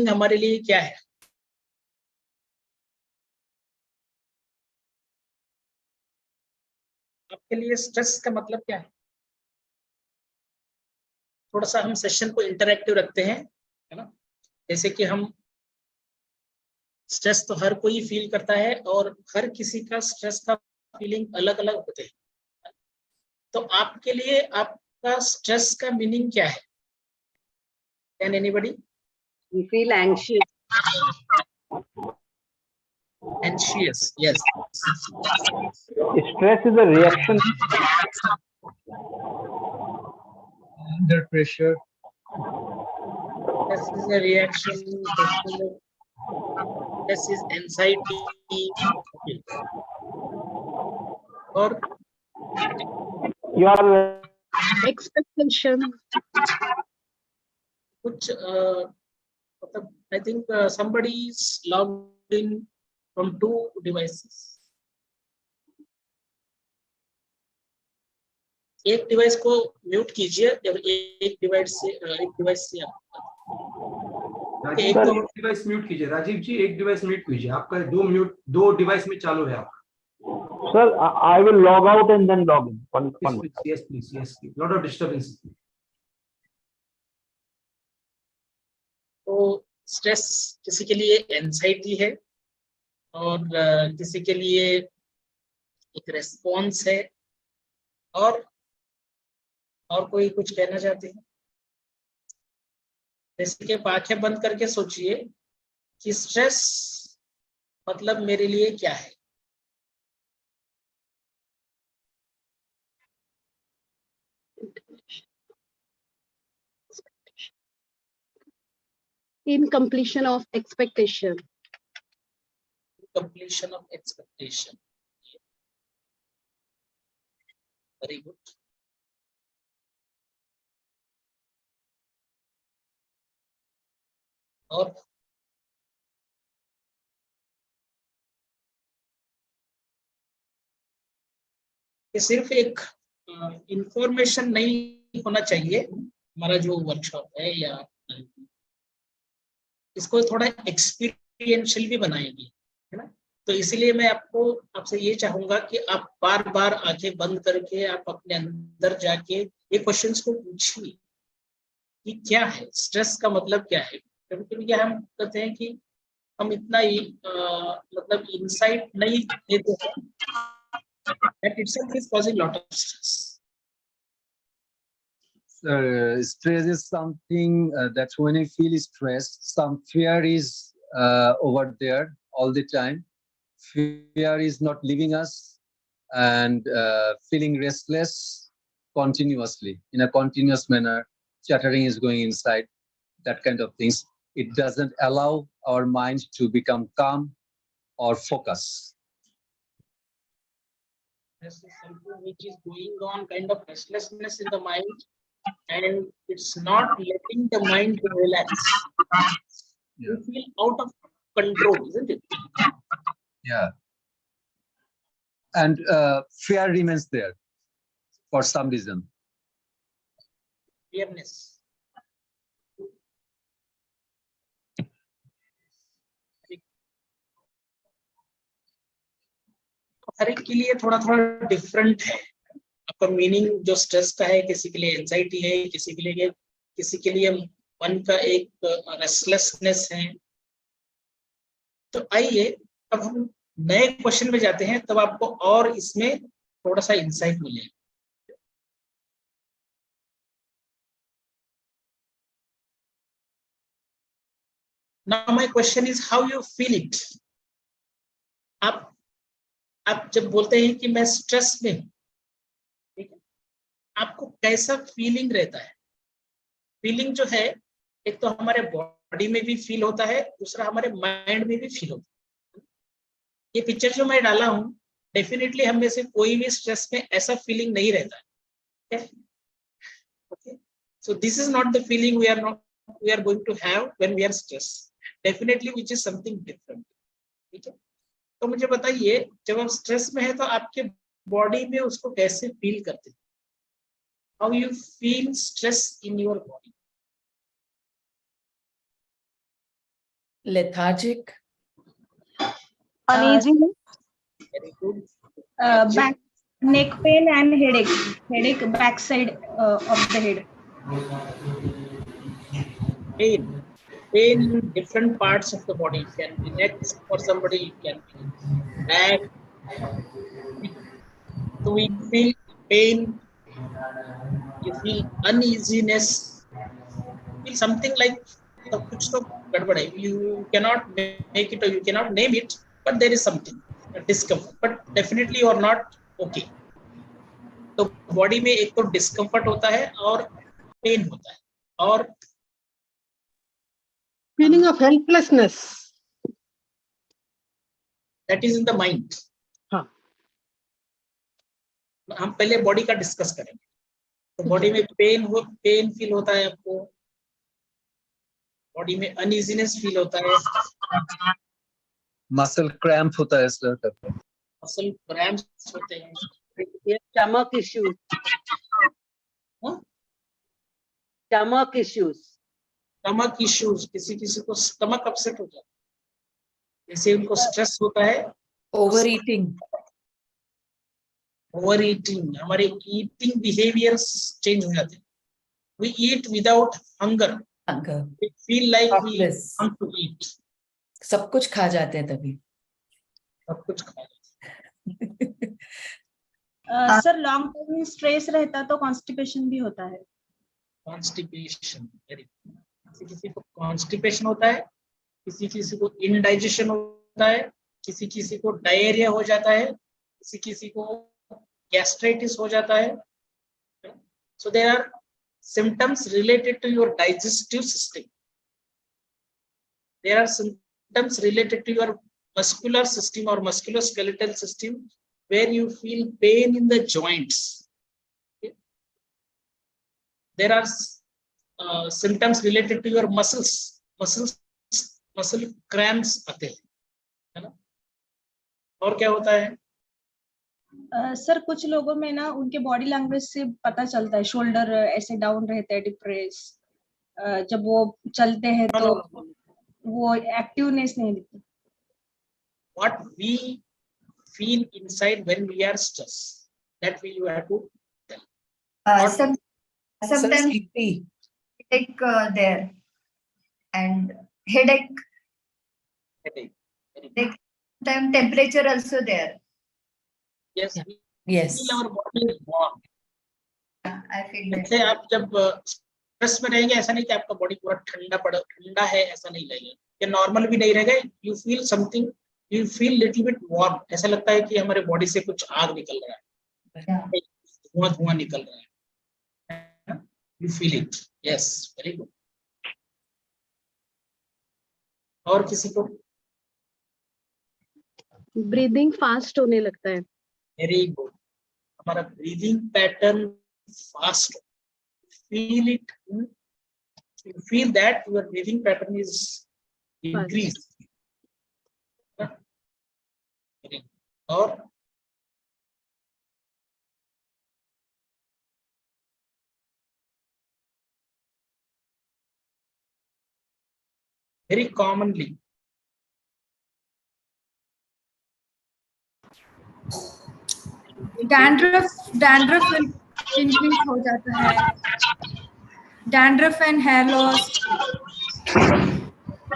हमारे लिए क्या है? आपके लिए स्ट्रेस का मतलब क्या है? थोड़ा सा हम सेशन को इंटरैक्टिव रखते हैं, है ना? जैसे कि हम स्ट्रेस तो हर कोई फील करता है और हर किसी का स्ट्रेस का फीलिंग अलग अलग होते हैं। तो आपके लिए आपका स्ट्रेस का मीनिंग क्या है? Can anybody? We feel anxious. Anxious, yes. Stress is a reaction under pressure. This is a reaction. This is anxiety. Okay. और You are Expectation. कुछ मतलब I think somebody is logged in from 2 devices. एक device को mute कीजिए जब एक device से आप राजीव जी एक डिवाइस म्यूट कीजिए। राजीव जी एक डिवाइस म्यूट कीजिए, आपका दो डिवाइस में चालू है आपका। Sir, I will log out and then log in. Yes, please. Lot of disturbance. तो स्ट्रेस किसी के लिए एंजाइटी है और किसी के लिए एक रेस्पॉन्स है, और कोई कुछ कहना चाहते हैं? जैसे कि आंखें बंद करके सोचिए कि स्ट्रेस मतलब मेरे लिए क्या है? Incompletion of expectation. Completion of expectation. Very good. और ये सिर्फ एक इंफॉर्मेशन नहीं होना चाहिए हमारा जो वर्कशॉप है, या इसको थोड़ा एक्सपीरियंशियल भी बनाएगी, है ना? तो इसीलिए मैं आपसे ये चाहूंगा कि आप बार बार आंखें बंद करके आप अपने अंदर जाके ये क्वेश्चंस को पूछिए कि क्या है स्ट्रेस का मतलब क्या है। कभी-कभी हम कहते हैं कि हम इतना ही मतलब इंसाइट नहीं देते हैं, that itself is causing lot of stress. Stress is something that when you feel stressed, some fear is over there all the time. Fear is not leaving us, and feeling restless continuously in a continuous manner. Chattering is going inside, that kind of things. It doesn't allow our mind to become calm or focus. This is something which is going on, kind of restlessness in the mind, and it's not letting the mind to relax. You feel out of control, isn't it? Yeah. And fear remains there for some reason. Fearness. हर एक के लिए थोड़ा थोड़ा different है आपका meaning जो stress का है। किसी के लिए एंजाइटी है, किसी के लिए मन का एक रेस्टलेसनेस है। तो आइए अब हम नए क्वेश्चन में जाते हैं, तब आपको और इसमें थोड़ा सा इंसाइट मिलेगा। Now my question is how you feel it. आप जब बोलते हैं कि मैं स्ट्रेस में हूं, ठीक है, आपको कैसा फीलिंग रहता है? फीलिंग जो है एक तो हमारे बॉडी में भी फील होता है, दूसरा हमारे माइंड में भी फील होता है। ये पिक्चर जो मैं डाला हूं, डेफिनेटली हम में से कोई भी स्ट्रेस में ऐसा फीलिंग नहीं रहता है। Okay? So this is not the feeling we are going to have when we are stressed. Definitely which is something different. ठीक है? तो मुझे बताइए जब आप स्ट्रेस में है तो आपके बॉडी में उसको कैसे फील करते हैं? How you feel stress in your body? lethargic, uneasiness, Very good. back, neck pain and headache backside of the head. Pain. Pain in different parts of the body. It can be neck for somebody, it can be back. So we feel pain, you feel uneasiness, feel something like कुछ तो गड़बड़ है. You cannot make it or you cannot name it, but there is something, a discomfort. But definitely you are not okay. तो body में एक तो discomfort होता है और पेन होता है और Feeling of helplessness. That is in the mind. हाँ. हम पहले बॉडी का डिस्कस करेंगे. तो बॉडी में पेन फील होता है आपको, बॉडी में अनइजीनेस फील होता है, मसल क्रैम्प होता है सर. मसल क्रैम्प्स होते हैं, Stomach issues. हाँ? Stomach issues. स्टमक इश्यूज, किसी को स्टमक अपसेट हो जाता है, जैसे उनको स्ट्रेस होता है. overeating, ओवर ईटिंग, हमारे ईटिंग बिहेवियर्स चेंज हो जाते हैं. We eat without hunger, hunger, we feel like we Helpless. Want to eat. सब कुछ खा जाते हैं तभी. सब कुछ खाया. सर लॉन्ग टाइम स्ट्रेस रहता तो कॉन्स्टिपेशन भी होता है. कॉन्स्टिपेशन, किसी को कॉन्स्टिपेशन होता है, किसी को इनडाइजेशन होता है, किसी को डायरिया हो जाता है, किसी को गैस्ट्राइटिस हो जाता है. So there are symptoms related to your digestive system. There are symptoms related to your muscular system or musculoskeletal system where you feel pain in the joints. Okay? There are symptoms related to your muscle cramps आते हैं, है ना. और क्या होता है? Sir कुछ लोगों में ना उनके बॉडी लैंग्वेज से पता चलता है, शोल्डर ऐसे डाउन रहते हैं, डिप्रेस, जब वो चलते हैं तो वो एक्टिवनेस नहीं दिखती. What we feel inside when we are stressed, that we you have to tell. Sometimes sleepy, headache there and headache. Headache. Very good. Sometimes temperature also there. Yes, Yeah. we yes, feel our body is warm. I feel that. जैसे आप जब stress में रहेंगे, ऐसा नहीं कि आपका body पूरा ठंडा है, ऐसा नहीं लगेगा. ये नॉर्मल भी नहीं रहेगा. You feel something, you feel little bit warm. ऐसा लगता है कि हमारे बॉडी से कुछ आग निकल रहा है, धुआं निकल रहा है. You feel it. Yes, very good. और किसी को ब्रीदिंग फास्ट होने लगता है. Very good. हमारा breathing pattern fast, feel it, you feel that your breathing pattern is increase. और very commonly Dandruff increase हो जाता है. Dandruff and hair loss.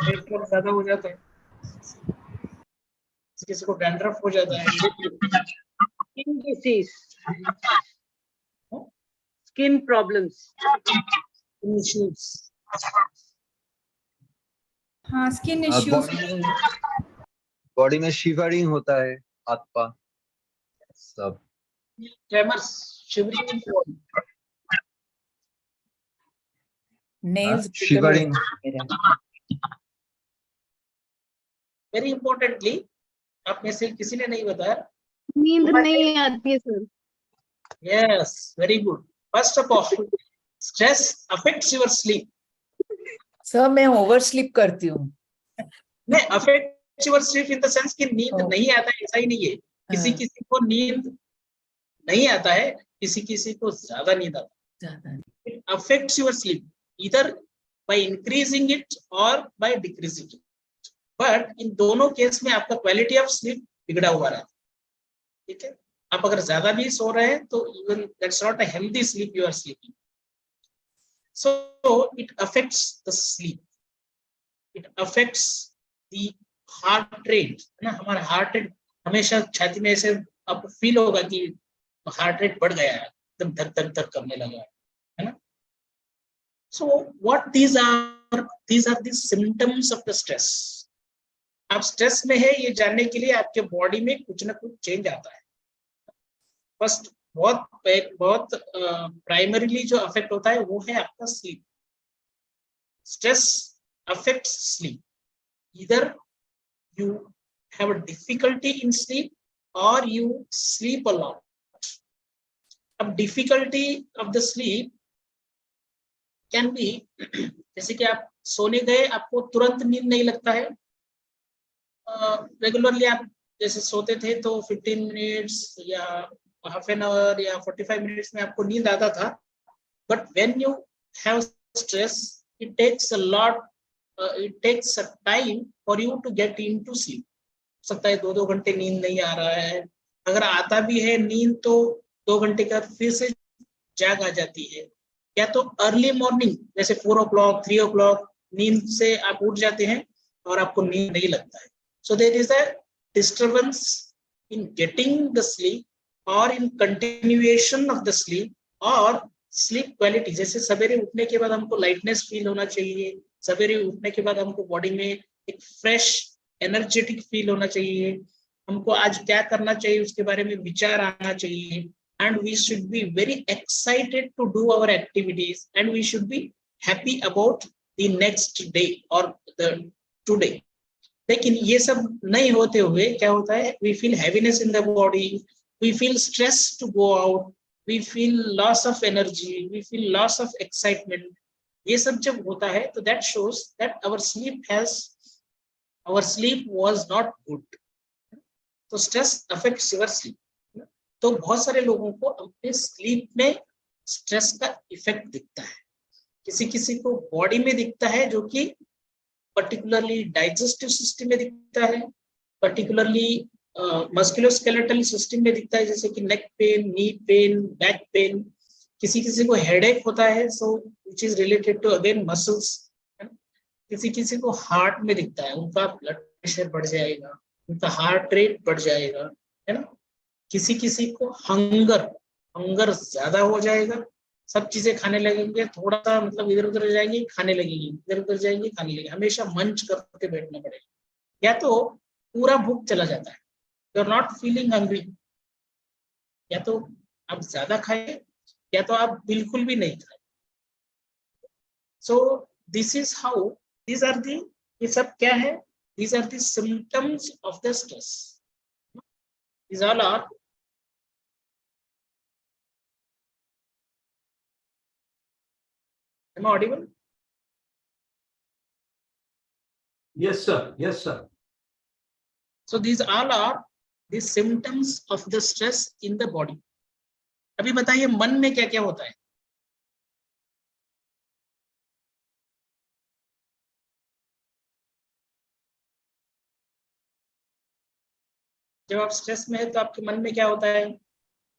Hair ज्यादा हो जाता है, किसी को डैंड्रफ हो जाता है. Skin disease. Skin problems. issues. हाँ, skin issues. बॉडी में शिवरिंग होता है, हाथ पा सब. Tremors, shivering in the body. nails, shivering. Very importantly, आप में से किसी ने नहीं बताया. नींद नहीं आती है sir. Yes, very good. First of all, stress affects your sleep. Sir मैं ओवर स्लीप करती हूँ. नहीं, affects your sleep in the sense कि नींद नहीं आता है, ऐसा ही नहीं है. किसी को नींद नहीं आता है, किसी को ज्यादा नींद आता है. It affects your sleep either by increasing it or by decreasing it. But in दोनों केस में आपका क्वालिटी ऑफ स्लीप बिगड़ा हुआ रहता है, ठीक है। आप अगर ज्यादा भी सो रहे हैं तो even that's not a healthy sleep you are sleeping. So it affects the sleep, it affects the heart rate, है ना। हमारा हार्ट रेट हमेशा छाती में ऐसे आपको फील होगा कि हार्ट रेट बढ़ गया है, एकदम धक धक धक करने लगा है ना। So what these are the symptoms of the stress। आप स्ट्रेस में है ये जानने के लिए आपके बॉडी में कुछ ना कुछ चेंज आता है। फर्स्ट बहुत प्राइमरीली जो अफेक्ट होता है वो है आपका स्लीप। स्ट्रेस अफेक्ट्स स्लीप, इधर you have a difficulty in sleep or you sleep a lot। अब difficulty of the sleep can be जैसे कि आप सोने गए, आपको तुरंत नींद नहीं लगता है। रेगुलरली आप जैसे सोते थे तो 15 मिनट्स या हाफ एन आवर या 45 मिनट्स में आपको नींद आता था। But when you have stress it takes a lot, it takes a time for you to get into sleep. हो सकता है 2-2 घंटे नींद नहीं आ रहा है, अगर आता भी है नींद तो 2 घंटे का फिर से जाग आ जाती है, या तो अर्ली मॉर्निंग जैसे 4 o'clock 3 o'clock नींद से आप उठ जाते हैं और आपको नींद नहीं लगता है। So there is a disturbance in getting the sleep और in continuation of the sleep और स्लीप क्वालिटी। जैसे सवेरे उठने के बाद हमको लाइटनेस फील होना चाहिए, सवेरे उठने के बाद हमको बॉडी में एक फ्रेश एनर्जेटिक फील होना चाहिए, हमको आज क्या करना चाहिए उसके बारे में विचार आना चाहिए, and we should be very excited to do our activities and we should be happy about the next day or the today। लेकिन ये सब नहीं होते हुए क्या होता है, we feel heaviness in the body, we feel stress to go out, we feel loss of energy, we feel loss of excitement। ये सब जब होता है तो that shows that our sleep was not good। तो stress affects your sleep। तो बहुत सारे लोगों को अपने स्लीप में स्ट्रेस का इफेक्ट दिखता है। किसी किसी को बॉडी में दिखता है, जो कि पर्टिकुलरली डाइजेस्टिव सिस्टम में दिखता है, पर्टिकुलरली मस्कुलोस्केलेटल सिस्टम में दिखता है, जैसे कि neck pain, knee pain, back pain. किसी किसी को हेडेक होता है, so which is related to again muscles. किसी किसी को हार्ट में दिखता है, उनका ब्लड प्रेशर बढ़ जाएगा, उनका हार्ट रेट बढ़ जाएगा, है ना। किसी किसी को हंगर ज्यादा हो जाएगा, सब चीजें खाने लगेंगे, थोड़ा सा मतलब इधर उधर जाएंगे खाने लगेंगे, इधर उधर जाएंगे खाने लगेंगे, हमेशा मंच करके बैठना पड़ेगा, या तो पूरा भूख चला जाता है, you are not feeling hungry, या तो आप ज्यादा खाए या तो आप बिल्कुल भी नहीं खाए। So this is how these are the, ये सब क्या है, these are the symptoms of the stress. These all are am I audible? Yes sir, yes sir। So these all are the symptoms of the stress in the body। अभी बताइए मन में क्या क्या होता है। जब आप स्ट्रेस में है तो आपके मन में क्या होता है?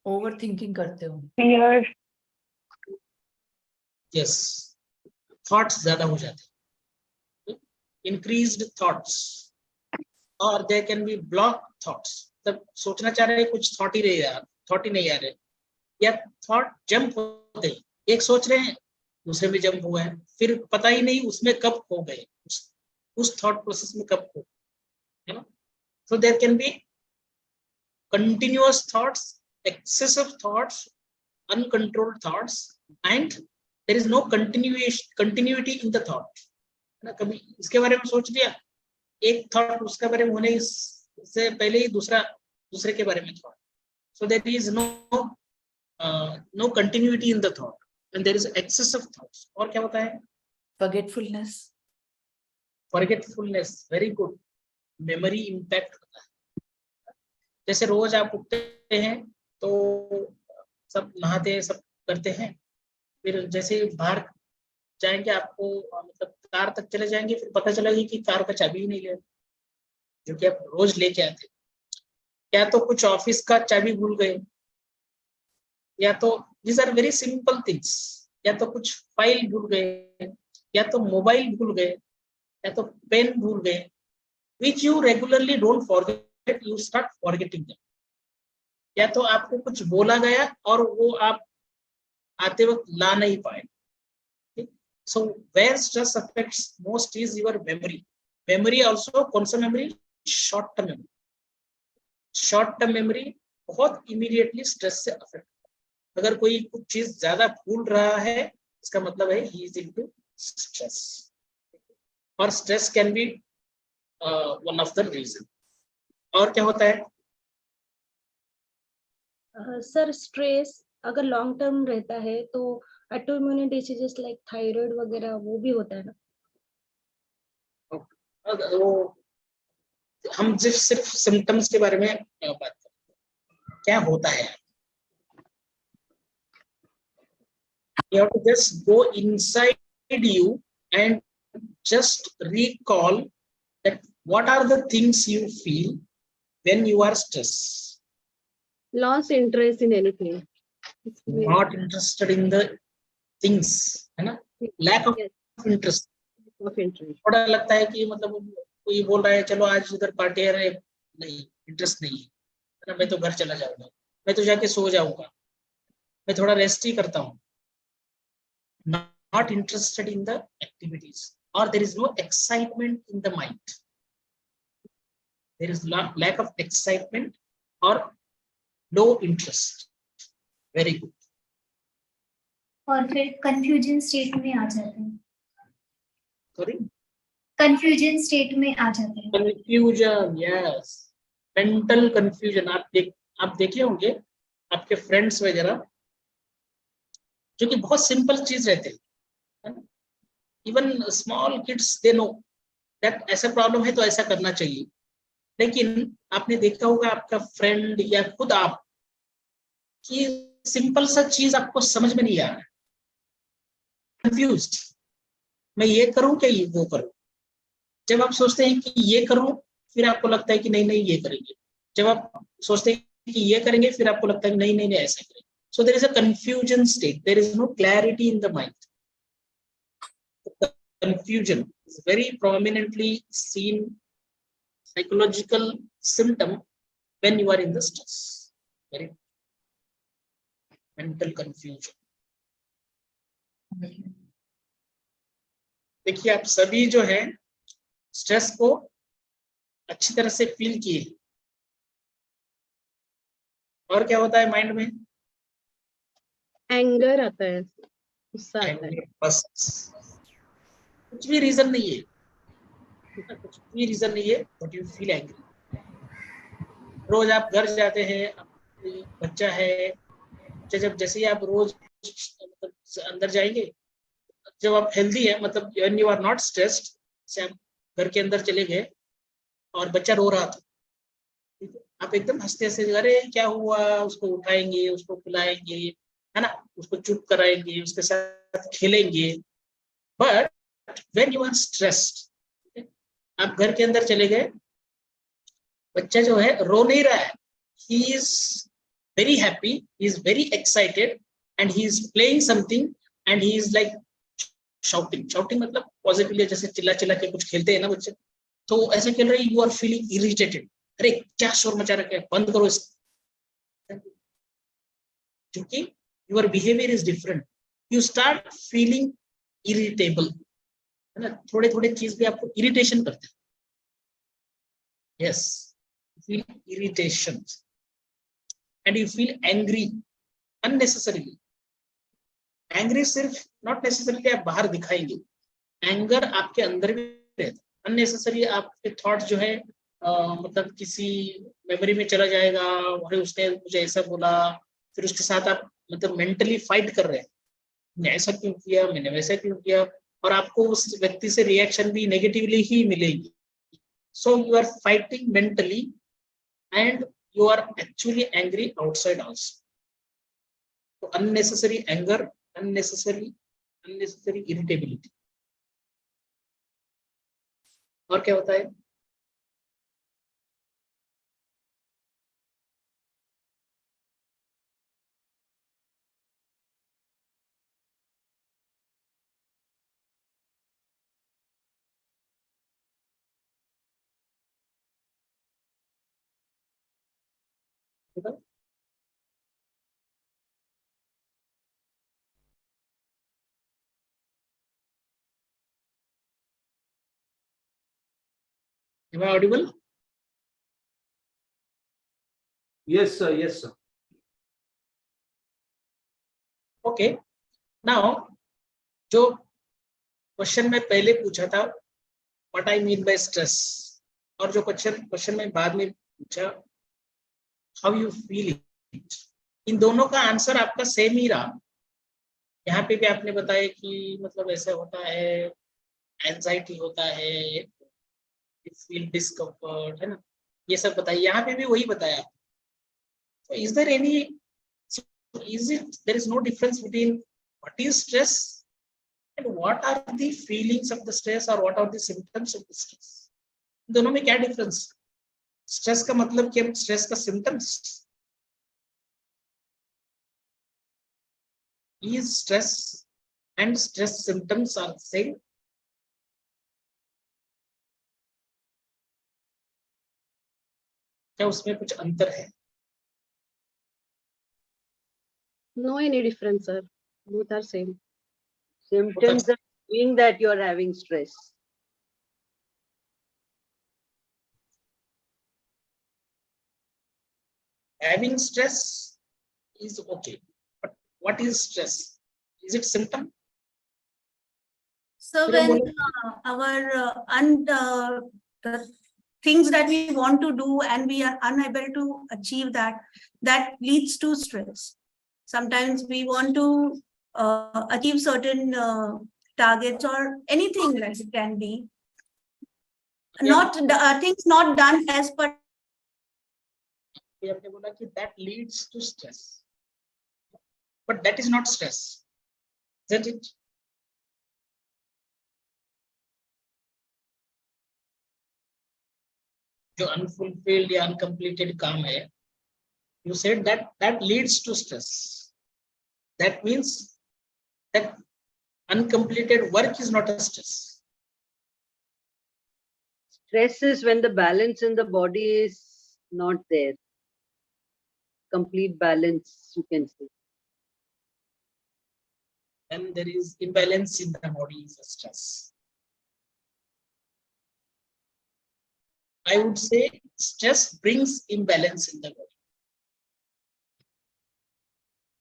ओवर थिंकिंग करते हो, फियर, यस, थॉट्स ज्यादा हो जाते हैं, इंक्रीज्ड थॉट्स, और there can be block thoughts. तब सोचना चाह रहे हैं, कुछ थॉट ही नहीं आ रहे, या थॉट जंप होते हैं, एक सोच रहे हैं दूसरे में जंप हुआ है, फिर पता ही नहीं उसमें कब खो गए, उस थॉट प्रोसेस में कब खो, है ना। So there can be continuous thoughts, excessive thoughts, uncontrolled thoughts, and there is no continuity in the thought। ना कभी इसके बारे में सोच लिया, एक थॉट उसके बारे में होने से पहले ही दूसरे के बारे में thought, so there is no continuity in the thought and there is excessive thoughts। और क्या होता है? forgetfulness, very good, memory impact होता है। जैसे रोज आप उठते हैं तो सब नहाते सब करते हैं, फिर जैसे बाहर जाएंगे आपको मतलब कार तक चले जाएंगे, फिर पता चलेगा कि कार का चाबी ही नहीं ले, जो कि आप रोज लेके आते, या तो कुछ ऑफिस का चाबी भूल गए, या तो these are very simple things, या तो कुछ फाइल भूल गए, या तो मोबाइल भूल गए, या तो पेन भूल गए, which you regularly don't forget, you start forgetting them. या तो आपको कुछ बोला गया और वो आप आते वक्त ला नहीं पाए. So where stress affects most is your memory. Memory also, कौन सा memory? Short term memory. Short term memory बहुत immediately stress से affect. अगर कोई कुछ चीज ज्यादा भूल रहा है, इसका मतलब है he is into stress. और stress can be one of the reason. और क्या होता है? सर स्ट्रेस अगर लॉन्ग टर्म रहता है तो ऑटोइम्यून डिसीजेस लाइक थायराइड वगैरह वो भी होता है ना? वो हम सिर्फ सिम्टम्स के बारे में बात करते हैं, क्या होता है. You have to just go inside you and just recall that what are the things you feel when you are stressed. Lost interest in anything. Not interested in the things, है ना? Lack of Yes, interest. of interest. थोड़ा लगता है कि मतलब कोई बोल रहा है चलो आज इधर पार्टी है, नहीं इंटरेस्ट नहीं है ना, मैं तो घर चला जाऊंगा, मैं तो जाके सो जाऊंगा, मैं थोड़ा रेस्ट ही करता हूँ. Not interested in the activities, or there is no excitement in the mind. There is lack of excitement or low interest. Very good. और फिर कंफ्यूजन स्टेट में आ जाते हैं. Sorry? कंफ्यूजन स्टेट में आ जाते हैं. Confusion, yes. Mental confusion. आप देखे होंगे आपके फ्रेंड्स वगैरह जो कि बहुत सिंपल चीज रहते हैं. Even small kids they know that ऐसा प्रॉब्लम है तो ऐसा करना चाहिए, लेकिन आपने देखा होगा आपका फ्रेंड या खुद आप कि सिंपल सा चीज आपको समझ में नहीं आ रहा है, कंफ्यूज्ड, मैं ये करूं क्या ये वो करूं. जब आप सोचते हैं कि ये करूं, फिर आपको लगता है कि नहीं नहीं ये करेंगे. जब आप सोचते हैं कि ये करेंगे, फिर आपको लगता है कि नहीं नहीं नहीं ऐसा करेंगे. So there is a confusion state, there is no clarity in the mind. Confusion is very prominently seen psychological symptom when you are in the stress. Very mental confusion. देखिए आप सभी जो है स्ट्रेस को अच्छी तरह से फील किए, और क्या होता है माइंड में? एंगर आता है, गुस्सा आता है. बस कुछ भी रीजन नहीं है, कुछ भी रीजन नहीं है, बट यू फील एंग्री. रोज आप घर जाते हैं, बच्चा है, जब जैसे ही आप रोज मतलब अंदर जाएंगे, जब आप हेल्दी है मतलब when you are not stressed, से आप घर के अंदर चले गए और बच्चा रो रहा था, आप एकदम हंसते हंसते अरे क्या हुआ, उसको उठाएंगे, उसको खिलाएंगे, है ना, उसको चुप कराएंगे, उसके साथ खेलेंगे. But when you are stressed, आप घर के अंदर चले गए, बच्चा जो है रो नहीं रहा है, he is very happy, he is very excited and he is playing something and he is like shouting मतलब पॉजिटिवली, जैसे चिल्ला चिल्ला के कुछ खेलते हैं ना बच्चे, तो ऐसे खेल रहे, यू आर फीलिंग इरिटेटेड, अरे क्या शोर मचा रखा है, बंद करो इसको. क्योंकि your behaviour is different, you start feeling irritable, है ना, थोड़े थोड़े चीज भी आपको इरिटेशन करते हैं. Yes, feel irritation and you feel angry unnecessarily. Angry सिर्फ नॉट नेसेसरीली आप बाहर दिखाएंगे, एंगर आपके अंदर भी रहता. अननेसेसरी आपके थॉट जो है मतलब किसी मेमोरी में चला जाएगा, अरे उसने मुझे ऐसा बोला, फिर उसके साथ आप मतलब मेंटली फाइट कर रहे हैं, मैंने ऐसा क्यों किया, मैंने वैसा क्यों किया, और आपको उस व्यक्ति से रिएक्शन भी नेगेटिवली ही मिलेगी. So you are fighting mentally and you are actually angry outside also. तो अननेसेसरी एंगर, अननेसेसरी इरिटेबिलिटी. और क्या होता है? Because am I audible? Yes, sir. Yes, sir. Okay. Now, जो क्वेश्चन में पहले पूछा था, what I mean by stress, और जो क्वेश्चन में बाद में पूछा, हाउ यू फील इट, इन दोनों का आंसर आपका सेम ही रहा। यहाँ पे भी आपने बताया कि मतलब ऐसा होता है, एंजाइटी होता है, फील डिस्कम्फर्ट, है ना, ये सब बताइए। यहाँ पे भी वही बताया। So is there any, is it, there is no difference between what is stress and what are the feelings of the stress or what are the symptoms of the stress? दोनों में क्या डिफरेंस? स्ट्रेस का मतलब क्या? Stress का symptoms? Is stress and stress symptoms are same? क्या उसमें कुछ अंतर है? No any difference, sir. Both are same. Symptoms are showing that you are having stress. Having stress is okay, but what is stress? Is it symptom? So when the things that we want to do and we are unable to achieve that, that leads to stress. Sometimes we want to achieve certain targets or anything like it can be. Not things not done as per. आपने बोला कि that leads to stress, but that is not stress, isn't it? जो unfulfilled या uncompleted काम है, you said that that leads to stress. That means that uncompleted work is not a stress. Stress is when the balance in the body is not there. Complete balance, you can say. When there is imbalance in the body is a stress. I would say stress brings imbalance in the body.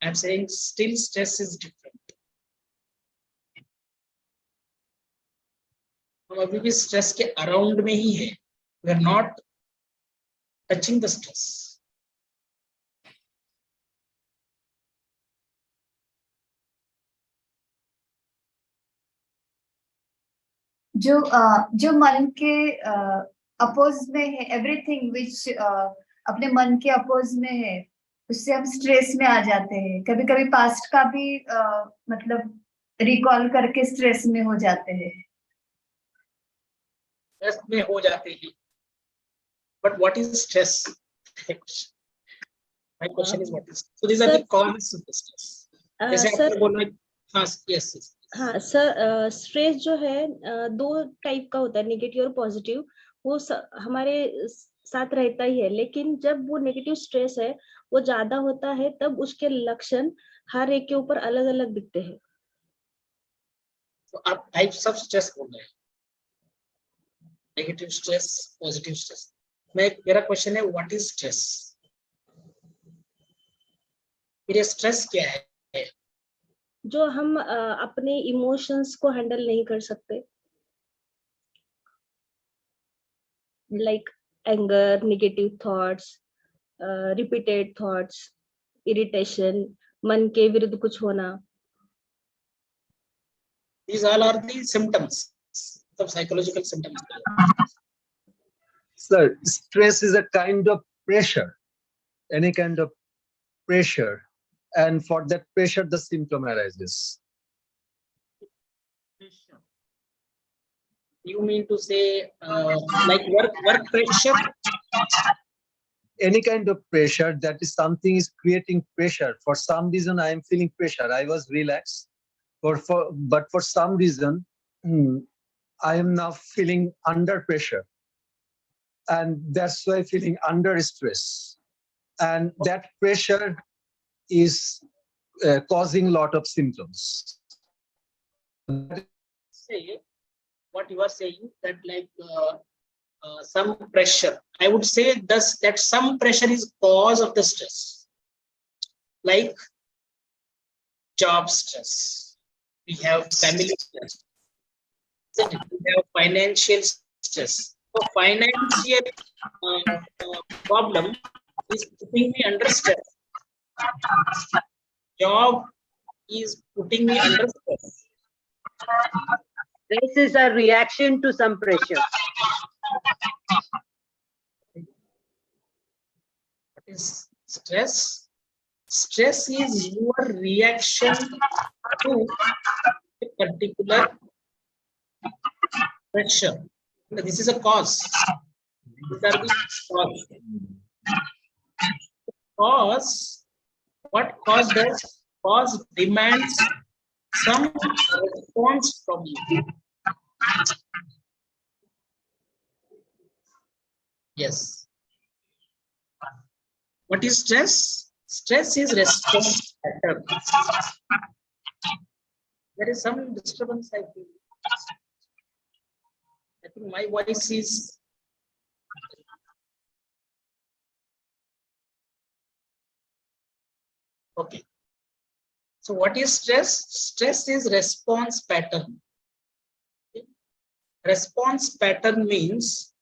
I'm saying still stress is different. हम अभी भी stress के around में ही है. We are not touching the stress. जो मन के oppose में है, एवरीथिंग विच अपने मन के अपोज में है, उससे हम स्ट्रेस में आ जाते हैं। कभी कभी पास्ट का भी मतलब रिकॉल करके स्ट्रेस में हो जाते हैं। स्ट्रेस में हो जाते हैं। But what is stress? My question is what is. So these are the causes of the stress. जैसे आपने बोला, हाँ, yes. हाँ सर, स्ट्रेस जो है दो टाइप का होता है, नेगेटिव और पॉजिटिव। वो हमारे साथ रहता ही है, लेकिन जब वो नेगेटिव स्ट्रेस है वो ज्यादा होता है, तब उसके लक्षण हर एक के ऊपर अलग अलग दिखते हैं। तो आप टाइप्स ऑफ स्ट्रेस बोल रहे हैं, नेगेटिव स्ट्रेस, पॉजिटिव स्ट्रेस। मेरा क्वेश्चन है व्हाट इज स्ट्रेस? ये स्ट्रेस क्या है? जो हम अपने इमोशंस को हैंडल नहीं कर सकते, like anger, negative thoughts, repeated thoughts, irritation, मन के विरुद्ध कुछ होना। These all are the symptoms, the psychological symptoms. Sir, stress is a kind of pressure, any kind of pressure, and for that pressure the symptom arises. You mean to say like work pressure? Any kind of pressure, that is something is creating pressure. For some reason I am feeling pressure. I was relaxed, but for some reason I am now feeling under pressure, and that's why feeling under stress. and that pressure is causing a lot of symptoms. Say what you are saying, that like some pressure. I would say thus that some pressure is cause of the stress, like job stress. We have family stress. We have financial stress. So financial problem is putting me under stress. Job is putting me under stress. This is a reaction to some pressure. What is stress? Stress is your reaction to a particular pressure. This is a cause. These are the cause. Cause, what cause does? Cause demands some response from you. Yes. What is stress? Stress is response pattern. There is some disturbance, I feel. I think my voice is. Okay. So what is stress? Stress is response pattern. Okay. Response pattern means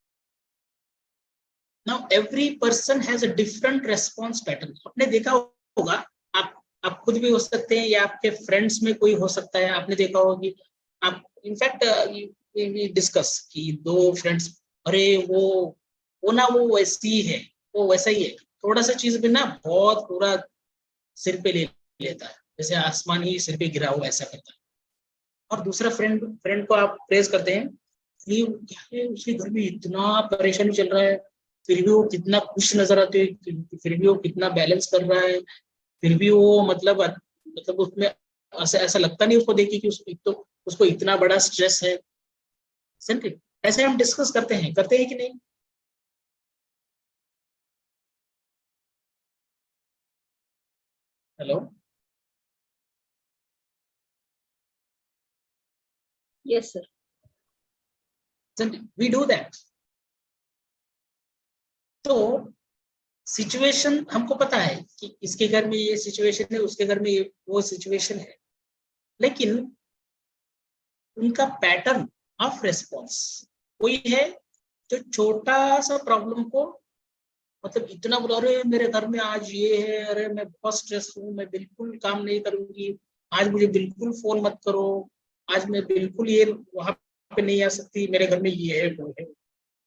now every person has a different response pattern. आपने देखा होगा, आप खुद भी हो सकते हैं या आपके फ्रेंड्स में कोई हो सकता है. आपने देखा होगा कि आप इनफैक्ट वी डिस्कस कि दो फ्रेंड्स, अरे वो ना वो वैसी है, वो वैसा ही है, थोड़ा सा चीज भी ना बहुत पूरा सिर पे ले लेता है, जैसे आसमान ही सिर पे गिरा हुआ ऐसा करता है. और दूसरा फ्रेंड को आप प्रेज करते हैं कि उसके घर में इतना परेशानी चल रहा है, फिर भी वो कितना खुश नजर आते है, फिर भी वो कितना बैलेंस कर रहा है, फिर भी वो मतलब उसमें ऐसा लगता नहीं उसको देखिए कि उसको इतना बड़ा स्ट्रेस है. ऐसे हम डिस्कस करते हैं कि नहीं? Hello. Yes, sir. We do that. तो सिचुएशन हमको पता है कि इसके घर में ये सिचुएशन है, उसके घर में वो सिचुएशन है, लेकिन उनका पैटर्न ऑफ रेस्पॉन्स कोई है जो छोटा सा प्रॉब्लम को मतलब इतना बोला, अरे मेरे घर में आज ये है, अरे मैं बहुत स्ट्रेस हूँ, मैं बिल्कुल काम नहीं करूंगी, आज मुझे बिल्कुल फोन मत करो, आज मैं बिल्कुल ये वहां पे नहीं आ सकती, मेरे घर में ये है वो है,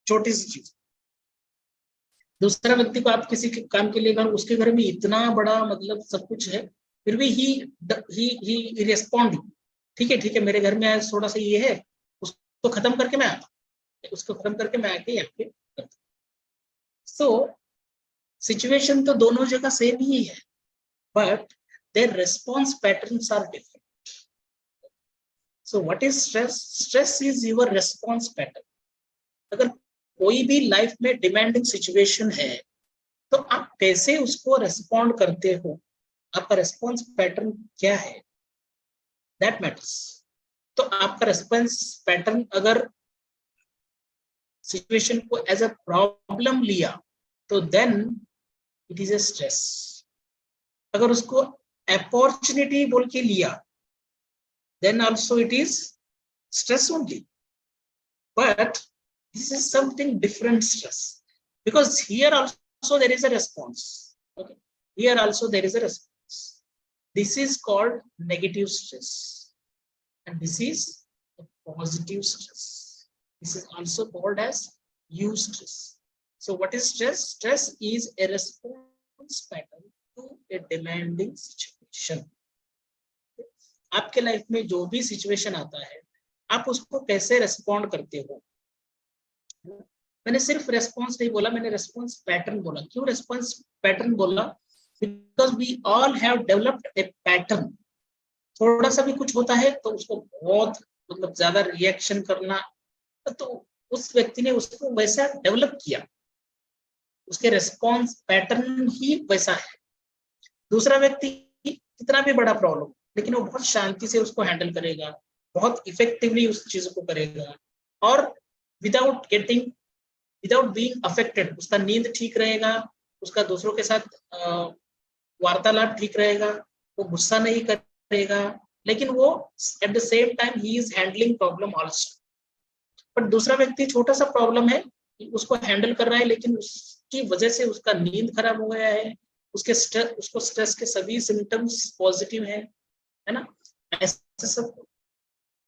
छोटी सी चीज. दूसरा व्यक्ति को आप किसी के काम के लिए घर, उसके घर में इतना बड़ा मतलब सब कुछ है, फिर भी ही रेस्पॉन्ड, ठीक है मेरे घर में आज थोड़ा सा ये है, उसको खत्म करके मैं आता, उसको खत्म करके मैं आके यहाँ पे करता. सो सिचुएशन तो दोनों जगह सेम ही है, but their response patterns are different. So what is stress? Stress is your response pattern. अगर कोई भी लाइफ में डिमांडिंग सिचुएशन है तो आप कैसे उसको रेस्पॉन्ड करते हो, आपका रेस्पॉन्स पैटर्न क्या है, दैट मैटर्स. तो आपका रेस्पॉन्स पैटर्न अगर सिचुएशन को एज अ प्रॉब्लम लिया तो then it is a stress. अगर उसको अपॉर्चुनिटी बोल के लिया then also it is stress only. But this is something different stress, because here also there is a response. Okay, here also there is a response. This is called negative stress, and this is a positive stress. This is also called as eustress. So what is stress? Stress is a response pattern to a demanding situation. आपके life में जो भी situation आता है, आप उसको कैसे respond करते हो. मैंने सिर्फ रेस्पॉन्स नहीं बोला, मैंने रेस्पॉन्स पैटर्न बोला. क्यों रेस्पॉन्स पैटर्न बोला? Because we all have developed a pattern. थोड़ा सा भी कुछ होता है तो उसको बहुत मतलब ज्यादा रिएक्शन करना, तो उस व्यक्ति ने उसको वैसा डेवलप किया. उसके रेस्पॉन्स पैटर्न ही वैसा है। दूसरा व्यक्ति कितना भी बड़ा प्रॉब्लम, लेकिन वो बहुत शांति से उसको हैंडल करेगा, बहुत इफेक्टिवली उस चीज को करेगा, और विदाउट बीइंग अफेक्टेड, उसका नींद ठीक रहेगा, उसका दूसरों के साथ वार्तालाप ठीक रहेगा, वो गुस्सा नहीं करेगा, लेकिन वो at the same time he is handling problem also. But दूसरा व्यक्ति छोटा सा प्रॉब्लम है, उसको हैंडल कर रहा है, लेकिन उसकी वजह से उसका नींद खराब हो गया है, उसको स्ट्रेस के सभी सिम्टम्स पॉजिटिव है ना। ऐसा सब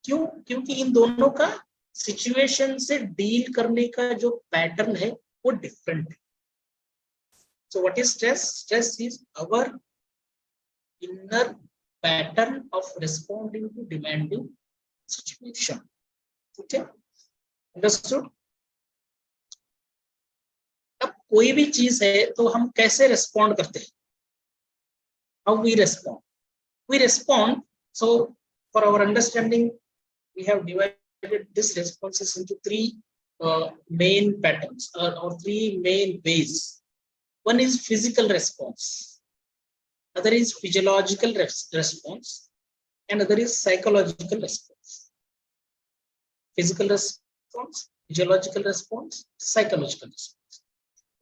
क्यों? क्योंकि इन दोनों का सिचुएशन से डील करने का जो पैटर्न है वो डिफरेंट है। So what is stress? Stress is our inner pattern of responding to demanding situation. ठीक है, अंडरस्टूड? अब कोई भी चीज है तो हम कैसे रिस्पॉन्ड करते हैं? How we respond? We respond, so for our understanding, we have divided this responses into three main patterns or three main ways. One is physical response, other is physiological response, and other is psychological response. Physical response, physiological response, psychological response.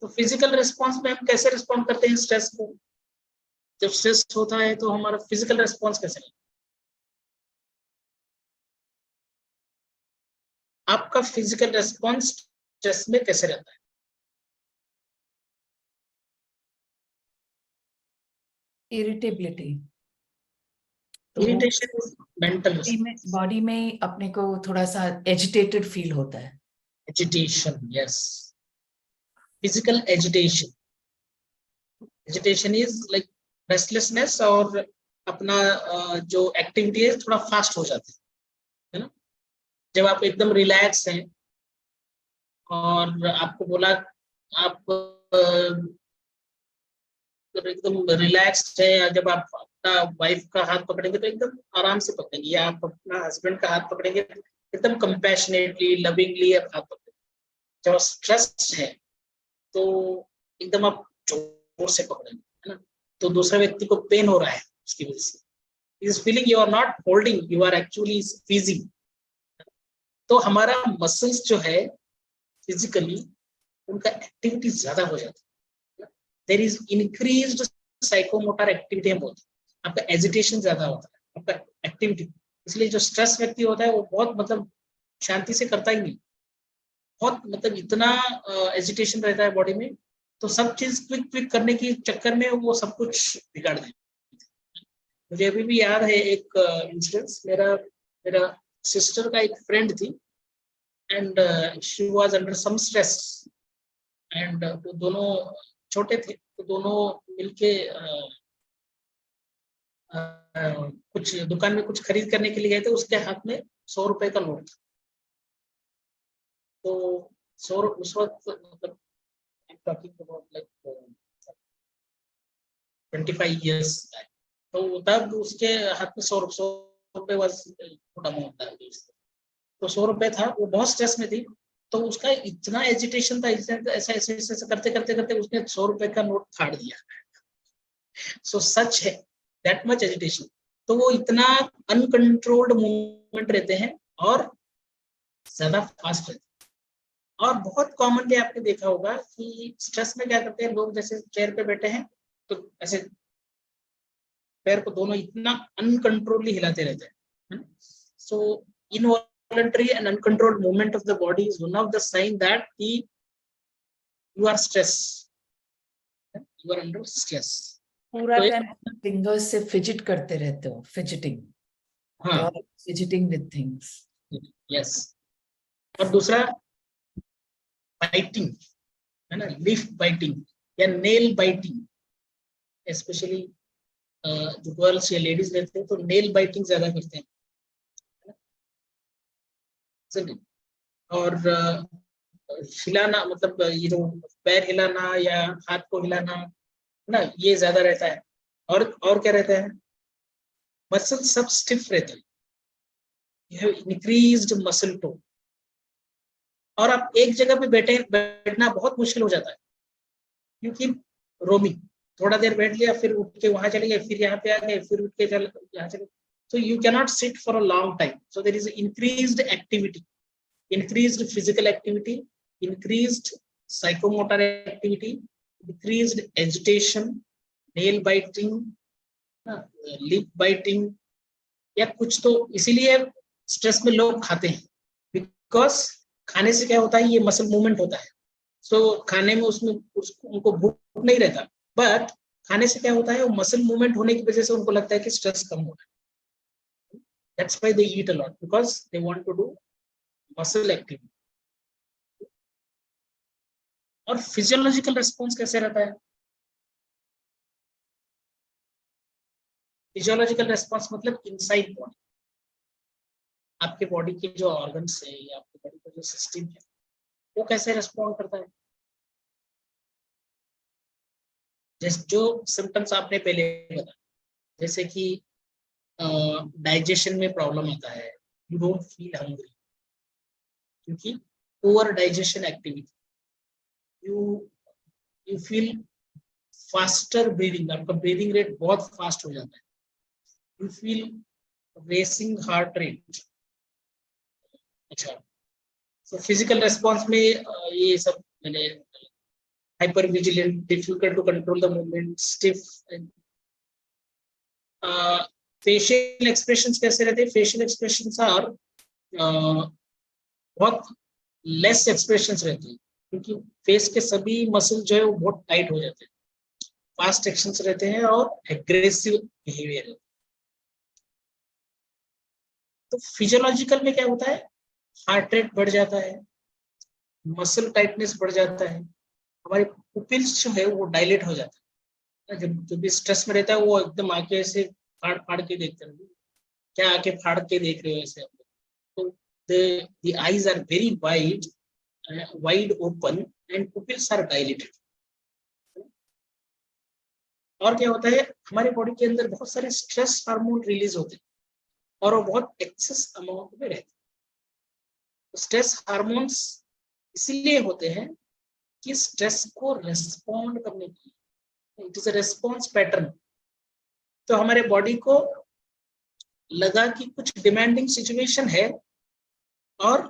तो physical response में हम कैसे respond करते हैं stress को? जब stress होता है तो हमारा फिजिकल रेस्पॉन्स कैसे रहता है? आपका फिजिकल रेस्पॉन्स स्ट्रेस में कैसे रहता है? Irritability, irritation is mental, body में अपने को थोड़ा सा एजिटेटेड फील होता है। Agitation, yes, physical agitation. Agitation is like restlessness, और अपना जो एक्टिविटी है थोड़ा फास्ट हो जाती है ना। जब आप एकदम रिलैक्स हैं और आपको बोला आप एकदम रिलैक्स्ड है, जब आप अपना वाइफ का हाथ पकड़ेंगे तो एकदम आराम से पकड़ेंगे, या आप अपना हस्बैंड का हाथ पकड़ेंगे एकदम कंपैशनेटली, लविंगली आप हाथ पकड़ेंगे। जब स्ट्रेस है तो एकदम आप जोर से पकड़ेंगे, है ना। तो दूसरे व्यक्ति को पेन हो रहा है उसकी वजह से, is feeling you are not holding, you are actually squeezing. तो हमारा मसल्स जो है फिजिकली उनका एक्टिविटी ज्यादा हो जाता है, there is increased psychomotor activity हम बोलते हैं। आपका एजिटेशन ज्यादा होता है, आपका एक्टिविटी। इसलिए जो स्ट्रेस व्यक्ति होता है वो बहुत मतलब शांति से करता ही नहीं, बहुत मतलब इतना एजिटेशन रहता है बॉडी में, तो सब चीज क्विक क्विक करने के चक्कर में वो सब कुछ बिगाड़ देते। मुझे अभी भी याद है एक इंसिडेंस, मेरा सिस्टर का एक फ्रेंड थी, and she was under some stress, and वो दोनों छोटे थे, तो दोनों मिलके कुछ दुकान में कुछ खरीद करने के लिए गए थे। उसके हाथ में 100 रुपए का नोट था। तो 100 उस वक्त मतलब talking about like 25 years back, तो तब उसके हाथ में 100 रुपए was छोटा अमाउंट था। तो 100 रुपए था, वो बहुत स्ट्रेस में थी, तो उसका इतना एजिटेशन था, ऐसा ऐसे करते करते करते उसने 100 रुपए का नोट फाड़ दिया। सो सच है, दैट मच एजिटेशन। तो वो इतना अनकंट्रोल्ड मूवमेंट रहते हैं और ज्यादा फास्ट रहते हैं। और बहुत कॉमनली आपने देखा होगा कि स्ट्रेस में क्या करते हैं लोग, जैसे चेयर पे बैठे हैं तो ऐसे पैर को दोनों इतना अनकंट्रोलली हिलाते रहते हैं। So involuntary and uncontrolled movement of the body is one of the sign that you are stress, you are under stress. पूरा टाइम फिंगर्स से फिजिट करते रहते हो, फिजिटिंग, हाँ, फिजिटिंग विद थिंग्स, यस। और दूसरा बाइटिंग, है ना, लीफ बाइटिंग या नेल बाइटिंग, स्पेशली जो गर्ल्स या लेडीज रहते हैं तो नेल बाइटिंग ज्यादा करते हैं। और हिलाना, मतलब ये जो पैर हिलाना या हाथ को हिलाना ना, ये ज्यादा रहता है। और क्या रहता है, मसल सब स्टिफ रहता है, you have increased muscle tone. और आप एक जगह पे बैठना बहुत मुश्किल हो जाता है। यू कीप रोमिंग, थोड़ा देर बैठ लिया, फिर उठ के वहां चले गए, फिर यहाँ पे आ गए, फिर उठ के यहाँ चले, so you cannot sit for a long time. So there is increased activity, increased physical activity, increased psychomotor activity, increased agitation, nail biting, lip biting, या कुछ तो इसीलिए स्ट्रेस में लोग खाते हैं, बिकॉज खाने से क्या होता है, ये मसल मूवमेंट होता है, सो खाने में उसमें उनको भूख नहीं रहता, बट खाने से क्या होता है, वो मसल मूवमेंट होने की वजह से उनको लगता है कि स्ट्रेस कम हो रहा है. That's why they eat a lot, because they want to do muscle activity. और फिजियोलॉजिकल रेस्पॉन्स कैसे रहता है? फिजियोलॉजिकल रेस्पॉन्स मतलब इनसाइड बॉडी, आपके बॉडी के जो ऑर्गन्स है या आपके बॉडी का जो सिस्टम है वो कैसे रेस्पॉन्ड करता है. जैसे जो सिम्टम्स आपने पहले बताया, जैसे कि डाइजेशन में प्रॉब्लम आता है, यू डोंट फील हंग्री क्योंकि poor digestion activity, you feel faster breathing, आपका ब्रीदिंग रेट बहुत फास्ट हो जाता है, you feel racing heart rate. अच्छा, तो फिजिकल रेस्पॉन्स में ये सब मैंने hyper vigilant, difficult to control the movement, stiff. Facial expressions कैसे रहते हैं? फेशियल एक्सप्रेशंस आर बहुत लेस एक्सप्रेशंस रहते हैं क्योंकि फेस के सभी मसल जो है वो बहुत टाइट हो जाते हैं, फास्ट एक्शंस रहते हैं और एग्रेसिव बिहेवियर है. तो फिजियोलॉजिकल में क्या होता है, हार्ट रेट बढ़ जाता है, मसल टाइटनेस बढ़ जाता है, हमारे पुपिल्स जो है वो डायलेट हो जाता है. जब भी स्ट्रेस में रहता है वो एकदम आंखें ऐसे फाड़ फाड़ के देखते हैं, क्या आंखें फाड़ के देख रहे हो ऐसे आप लोग. तो the eyes are very wide open and pupils are dilated. और क्या होता है, हमारे बॉडी के अंदर बहुत सारे स्ट्रेस हार्मोन रिलीज होते हैं और वो बहुत एक्सेस अमाउंट में रहते हैं. स्ट्रेस हार्मोन्स इसीलिए होते हैं कि स्ट्रेस को रेस्पॉन्ड करने के लिए, it is a response pattern. तो हमारे बॉडी को लगा कि कुछ डिमांडिंग सिचुएशन है और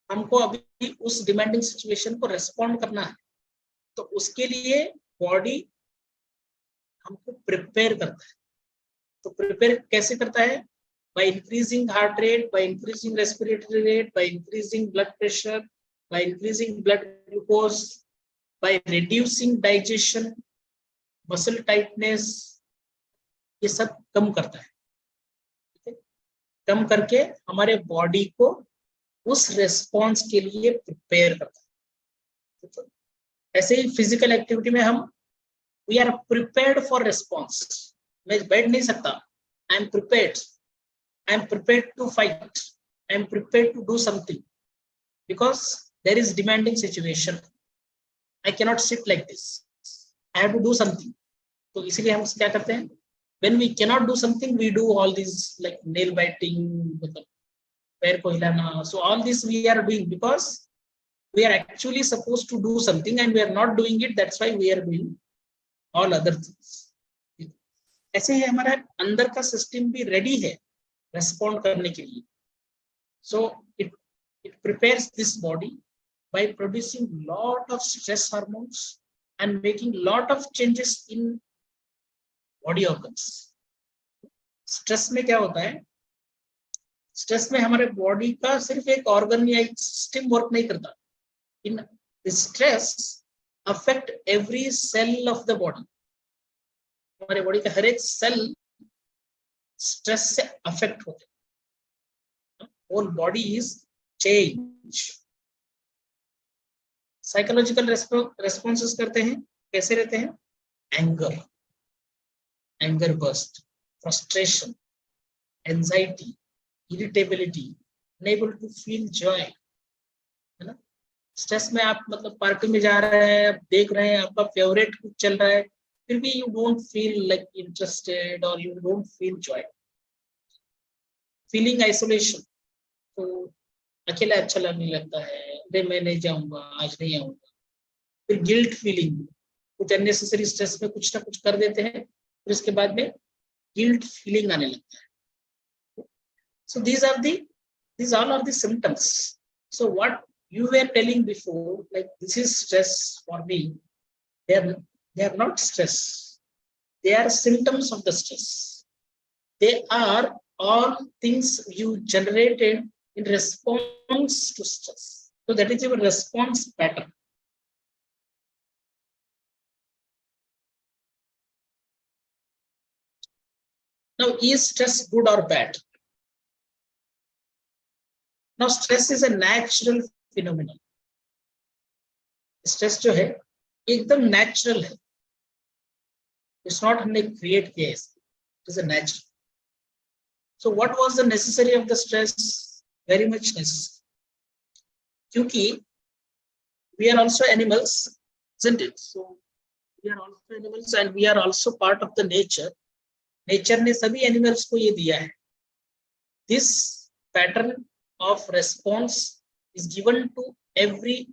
हमको अभी उस डिमांडिंग सिचुएशन को रेस्पॉन्ड करना है, तो उसके लिए बॉडी हमको प्रिपेयर करता है. तो प्रिपेयर कैसे करता है? by increasing heart rate, by increasing respiratory rate, by increasing blood pressure, by increasing blood glucose, by reducing digestion, muscle tightness, ये सब कम करता है. ठीक है, कम करके हमारे बॉडी को उस रेस्पॉन्स के लिए प्रिपेयर करता है. तो ऐसे ही फिजिकल एक्टिविटी में हम we are prepared for response. मैं बैठ नहीं सकता, I am prepared, I am prepared to fight, I am prepared to do something because there is demanding situation. I cannot sit like this, I have to do something. तो इसीलिए हम क्या करते हैं, when we cannot do something we do all these like nail biting, मतलब पैर को हिलाना. So all this we are doing because we are actually supposed to do something and we are not doing it, that's why we are doing all other things. ऐसे ही हमारा अंदर का system भी ready है रेस्पॉन्ड करने के लिए. सो it prepares this body by producing lot of stress hormones and making lot of changes in body organs. Stress में क्या होता है, स्ट्रेस में हमारे बॉडी का सिर्फ एक ऑर्गन या एक सिस्टम वर्क नहीं करता. In stress affect every cell of the body. हमारे बॉडी का हर एक सेल स्ट्रेस से अफेक्ट होते हैं. Whole body is change. Psychological responses करते हैं, कैसे रहते हैं? Anger burst, frustration, anxiety, irritability, unable to feel joy. है ना, स्ट्रेस में आप मतलब पार्टी में जा रहे हैं, आप देख रहे हैं आपका फेवरेट कुछ चल रहा है, फिर भी you don't feel like interested or you don't feel joy. Feeling isolation, तो अकेला अच्छा लगने लगता है, अरे मैं नहीं जाऊंगा, आज नहीं आऊंगा. फिर गिल्ट फीलिंग, कुछ अननेसेसरी स्ट्रेस में कुछ ना कुछ कर देते हैं, फिर उसके बाद में गिल्ट फीलिंग आने लगता है. So these all are the symptoms. So what you were telling before, like this is stress for me, they are not stress. They are symptoms of the stress. They are all things you generated in response to stress. So that is your response pattern. Now, is stress good or bad? Now, stress is a natural phenomenon. Stress जो है एकदम natural है. It's not हमने create किया है. It is a natural. So what was the necessary of the stress? Very much necessary. क्योंकि we are also animals, isn't it? So we are also animals and we are also part of the nature. Nature ने सभी animals को ये दिया है. This pattern of response is given to every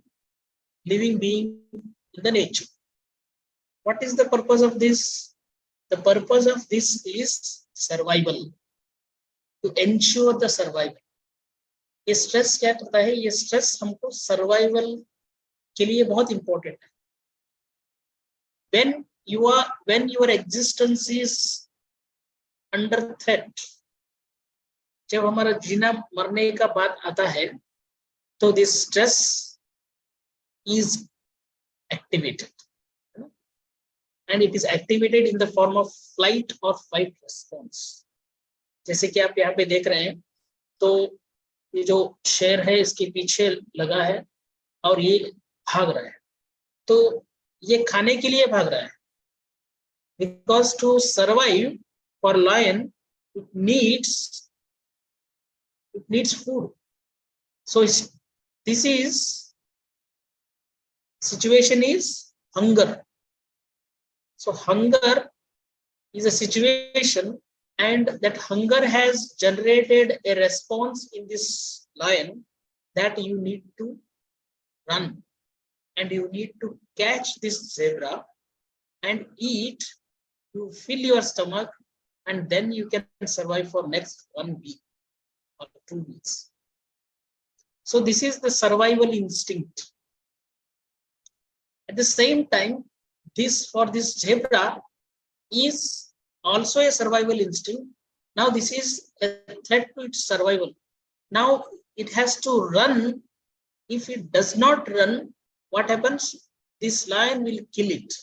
living being in the nature. What is the purpose of this? The purpose of this is survival, to ensure the survival. ये stress क्या करता है? ये stress हमको survival के लिए बहुत important है. When your existence is under threat, जब हमारा जीना मरने का बात आता है, तो this stress is activated, and it is activated in the form of flight or fight response. जैसे कि आप यहाँ पे देख रहे हैं, तो ये जो शेर है इसके पीछे लगा है और ये भाग रहा है, तो ये खाने के लिए भाग रहा है. Because to survive for lion, it needs food. So this is situation is hunger. So hunger is a situation, and that hunger has generated a response in this lion that you need to run, and you need to catch this zebra and eat to fill your stomach, and then you can survive for next 1 week or 2 weeks. So this is the survival instinct. At the same time, for this zebra is also a survival instinct. Now this is a threat to its survival. Now it has to run. If it does not run, what happens? This lion will kill it.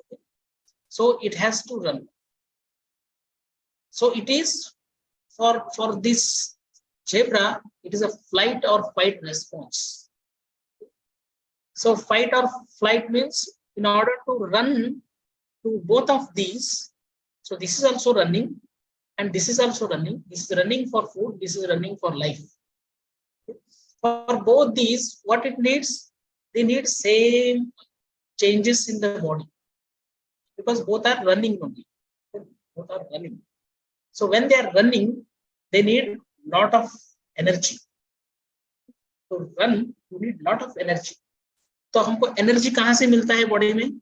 Okay? So it has to run. So it is for this zebra, it is a flight or fight response. So fight or flight means in order to run to both of these, so this is also running and this is also running. This is running for food, this is running for life. For both these, what it needs? They need same changes in the body, because both are running only. Both are running. So when they are running, they need lot of energy. To run, you need lot of energy. तो हमको energy कहाँ से मिलता है body में?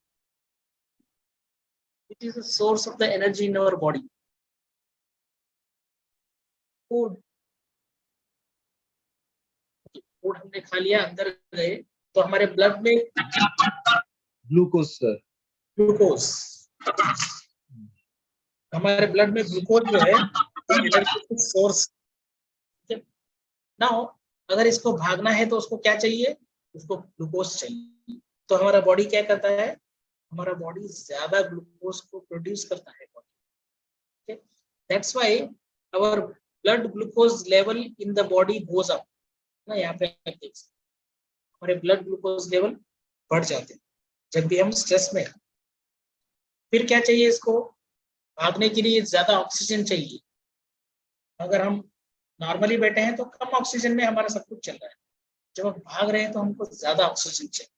It is the source of the energy in our body. Food. Food हमने खा लिया, अंदर गए तो हमारे ब्लड में ग्लूकोज सर, ग्लूकोज, हमारे ब्लड में ग्लूकोज जो है एनर्जी सोर्स. नाउ अगर इसको भागना है तो उसको क्या चाहिए? उसको ग्लूकोज चाहिए. तो हमारा बॉडी क्या करता है? हमारा बॉडी ज्यादा ग्लूकोज को प्रोड्यूस करता है. Okay? That's why our blood glucose level in the body goes up. ना यहाँ पे आप देख सकते हैं हमारे ब्लड ग्लूकोज लेवल बढ़ जाते हैं जब भी हम स्ट्रेस में हैं. फिर क्या चाहिए? इसको भागने के लिए ज्यादा ऑक्सीजन चाहिए. अगर हम नॉर्मली बैठे हैं तो कम ऑक्सीजन में हमारा सब कुछ चल रहा है. जब हम भाग रहे हैं तो हमको ज्यादा ऑक्सीजन चाहिए.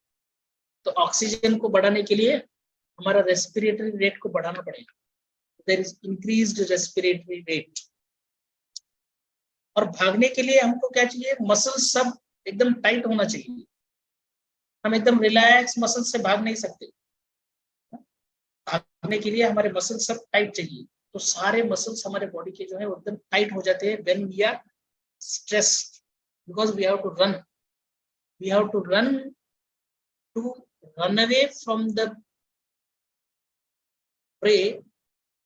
तो ऑक्सीजन को बढ़ाने के लिए हमारा रेस्पिरेटरी रेट को बढ़ाना पड़ेगा. There is increased respiratory rate. और भागने के लिए हमको क्या चाहिए? मसल सब एकदम टाइट होना चाहिए. हम एकदम रिलैक्स मसल से भाग नहीं सकते. भागने के लिए हमारे मसल सब टाइट चाहिए, तो सारे मसल्स हमारे बॉडी के जो है एकदम टाइट हो जाते हैं when we are stressed, because we have to run, we have to run away from the prey,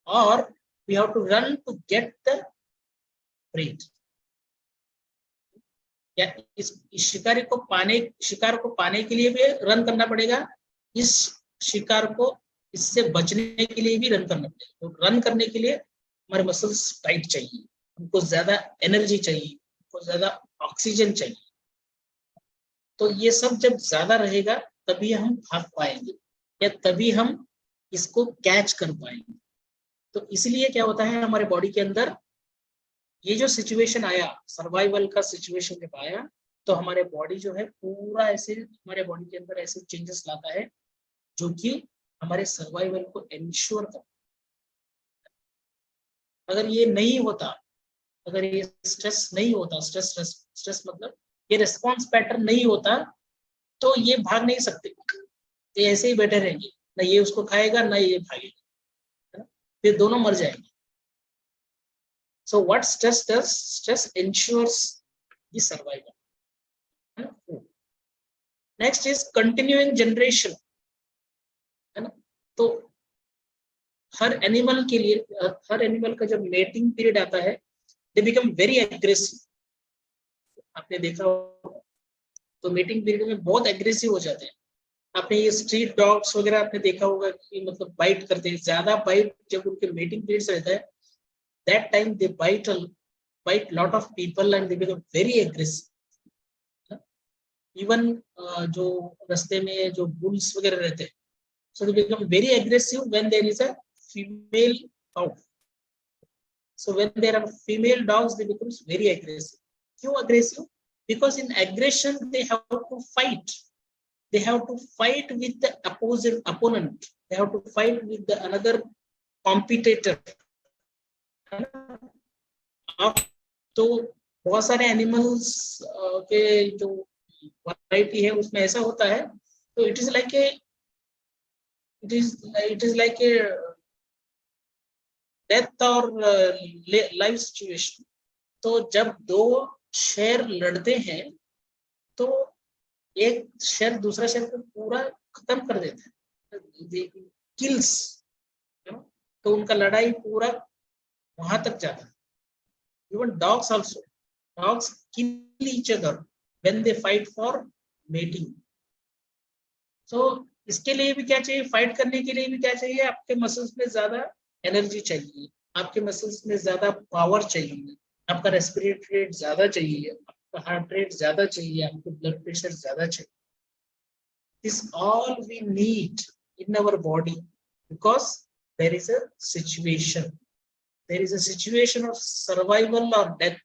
और we have to run to get the prey. या इस शिकार को पाने के लिए भी रन करना पड़ेगा, इस शिकार को इससे बचने के लिए भी रन करना पड़ेगा। तो रन करने के लिए हमारे मसल्स टाइट चाहिए, हमको ज्यादा एनर्जी चाहिए, हमको ज्यादा ऑक्सीजन चाहिए। तो ये सब जब ज्यादा रहेगा तभी हम भाग पाएंगे या तभी हम इसको कैच कर पाएंगे। तो इसलिए क्या होता है हमारे बॉडी के अंदर, ये जो सिचुएशन आया, सर्वाइवल का सिचुएशन जब आया, तो हमारे बॉडी जो है पूरा ऐसे हमारे बॉडी के अंदर ऐसे चेंजेस लाता है जो कि हमारे सर्वाइवल को एंश्योर करता है। अगर ये नहीं होता, अगर ये स्ट्रेस नहीं होता, स्ट्रेस मतलब ये रिस्पॉन्स पैटर्न नहीं होता, तो ये भाग नहीं सकते, ये ऐसे ही बैठे रहेंगे, ना ये उसको खाएगा ना ये भागेगा, फिर दोनों मर जाएंगे। So what stress does? Stress ensures the survival. Next is continuing generation, है ना? तो हर एनिमल के लिए, हर एनिमल का जब मेटिंग पीरियड आता है, दे बिकम वेरी एग्रेसिव। आपने देखा होगा, तो मेटिंग पीरियड में बहुत एग्रेसिव हो जाते हैं। आपने ये स्ट्रीट डॉग्स वगैरह आपने देखा होगा कि मतलब बाइट करते हैं, ज्यादा बाइट जब उनके मेटिंग पीरियड से रहता है, that time they bite lot of people and they become very aggressive. Even जो रास्ते में जो bulls वगैरह रहते हैं, so they become very aggressive when there is a female cow. So when there are female dogs, they become very aggressive. क्यों aggressive? Because in aggression they have to fight. They have to fight with the opponent. They have to fight with the another competitor. तो बहुत सारे animals के जो variety है उसमें ऐसा होता है, तो it is like a death और लाइफ सिचुएशन। तो जब दो शेर लड़ते हैं तो एक शेर दूसरा शेर को पूरा खत्म कर देता है, किल्स, तो उनका लड़ाई पूरा वहां तक जाता है। Even dogs also, dogs kill each other when they fight for mating. So इसके लिए भी क्या चाहिए, फाइट करने के लिए भी क्या चाहिए, आपके मसल्स में ज्यादा एनर्जी चाहिए, आपके मसल्स में ज्यादा पावर चाहिए, आपका रेस्पिरेटरी रेट ज्यादा चाहिए, आपका हार्ट रेट ज्यादा चाहिए, आपको ब्लड प्रेशर ज्यादा चाहिए। This all we need in our body because there is a situation. There is a situation of survival or death.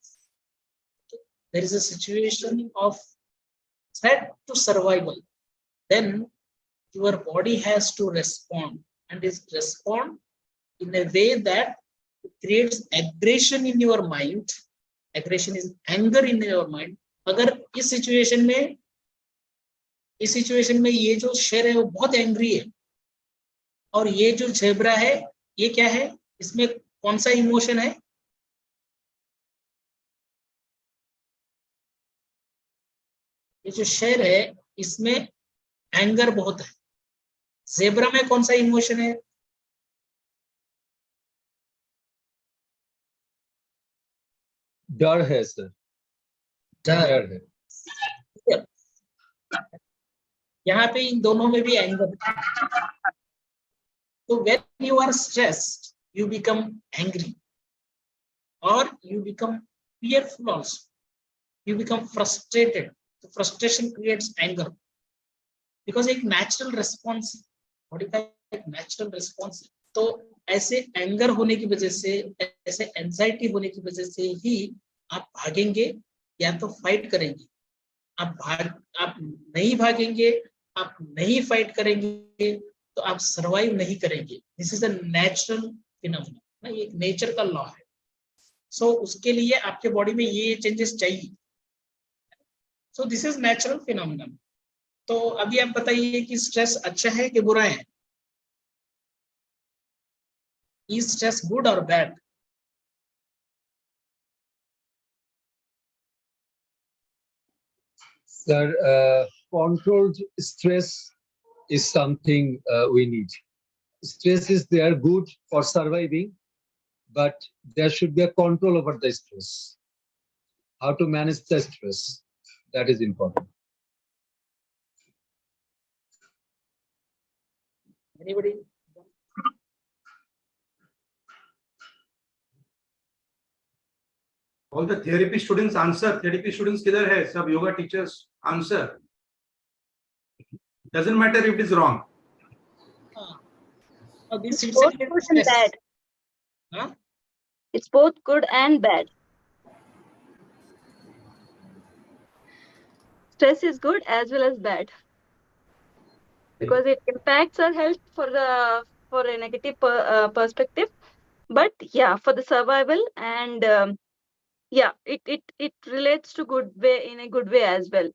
There is a situation of threat to survival. Then your body has to respond, and is respond in a way that it creates aggression in your mind. Aggression is anger in your mind. अगर इस situation में ये जो शेर है वो बहुत angry है, और ये जो झेब्रा है ये क्या है, इसमें कौन सा इमोशन है, ये जो शेर है इसमें एंगर बहुत है। ज़ेब्रा में कौन सा इमोशन है, डर है सर, डर है। यहाँ पे इन दोनों में भी एंगर। तो when you are stressed, you become angry or you become fearful also. You become frustrated. So frustration creates anger because एक natural response, बॉडी का एक natural response है। तो ऐसे एंगर होने की वजह से, ऐसे एंजाइटी होने की वजह से ही आप भागेंगे या तो फाइट करेंगे। आप नहीं भागेंगे, आप नहीं फाइट करेंगे तो आप सर्वाइव नहीं करेंगे। This is a natural phenomena, ये एक नेचर का लॉ है। सो उसके लिए आपके बॉडी में ये चेंजेस चाहिए। सो दिस इज नेचुरल फिनोमेना। तो अभी आप बताइए कि स्ट्रेस अच्छा है कि बुरा है? Is stress good or bad? Sir, controlled stress is something we need. Stress is there good for surviving, but there should be a control over the stress. How to manage the stress, that is important. Anybody? All the therapy students answer. Therapy students किधर है? सब yoga teachers answer. Doesn't matter if it is wrong. This It's both good and bad. Huh? It's both good and bad. Stress is good as well as bad because it impacts our health for a negative perspective. But yeah, for the survival and yeah, it relates to good way in a good way as well,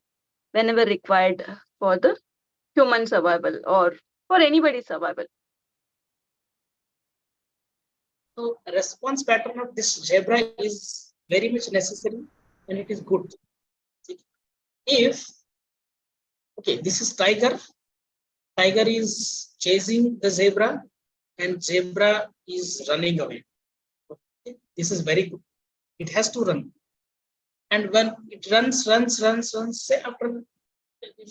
whenever required for the human survival or for anybody's survival. So response pattern of this zebra is very much necessary and it is good. If, okay, this is tiger. Tiger is chasing the zebra and zebra is running away. Okay. This is very good. It has to run. And when it runs, say after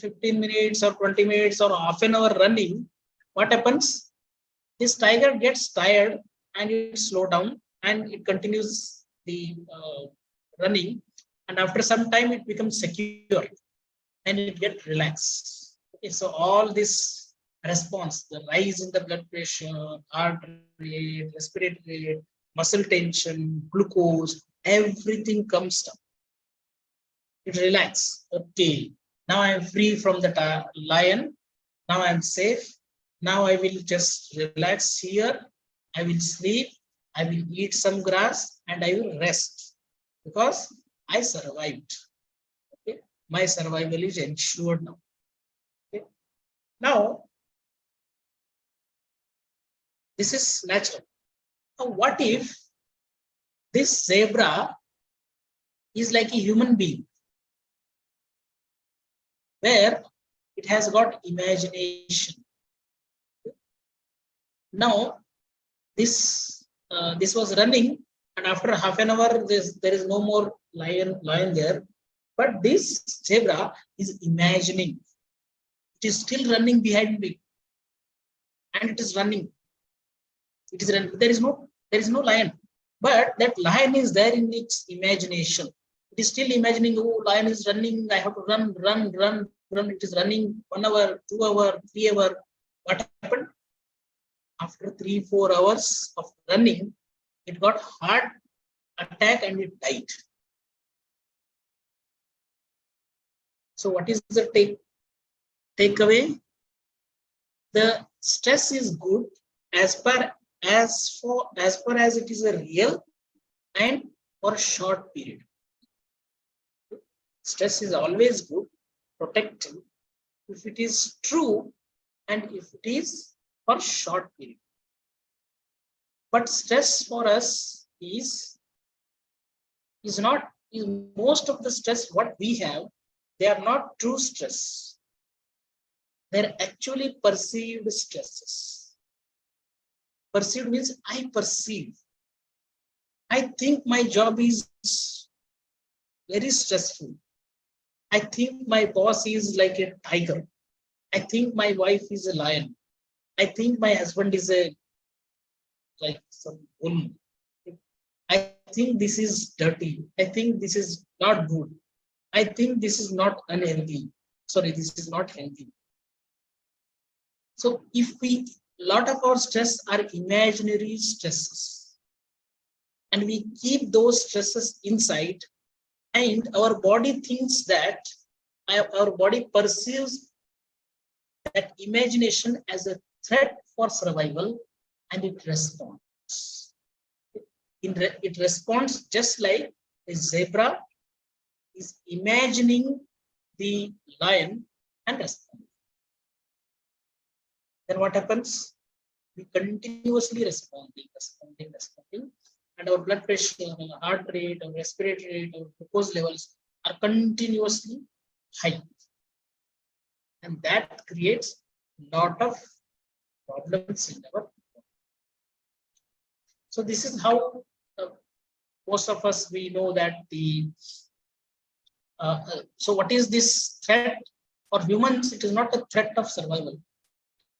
15 minutes or 20 minutes or half an hour running, what happens? This tiger gets tired and it slows down and it continues the running. And after some time, it becomes secure and it gets relaxed. Okay, so all this response, the rise in the blood pressure, heart rate, respiratory rate, muscle tension, glucose, everything comes down. It relaxes. Okay, now I am free from the lion. Now I am safe. Now I will just relax here. I will sleep. I will eat some grass and I will rest because I survived. Okay, my survival is ensured now. Okay. Now, this is natural. Now, what if this zebra is like a human being where it has got imagination? Now, this was running, and after half an hour, there is no more lion there. But this zebra is imagining. It is still running behind me, and it is running. It is running. There is no lion, but that lion is there in its imagination. It is still imagining. Oh, lion is running. I have to run. It is running 1 hour, 2 hour, 3 hour. What happened? After 3-4 hours of running, it got heart attack and it died. So what is the takeaway? The stress is good as far as it is a real and for a short period. Stress is always good, protective, if it is true and if it is for short period. But stress for us is most of the stress what we have, they are not true stress. They're actually perceived stresses. Perceived means I perceive. I think my job is very stressful. I think my boss is like a tiger. I think my wife is a lion. I think my husband is like some bull. I think this is dirty. I think this is not good. I think this is not unhealthy. Sorry, this is not healthy. So if a lot of our stress are imaginary stresses, and we keep those stresses inside, and our body thinks that, our body perceives that imagination as a threat for survival, and it responds. It responds just like a zebra is imagining the lion and responds. Then what happens? We continuously responding, and our blood pressure, our heart rate, our respiratory rate, our glucose levels are continuously high, and that creates a lot of problems in our body. So this is how most of us, we know that the so what is this threat for humans? It is not a threat of survival.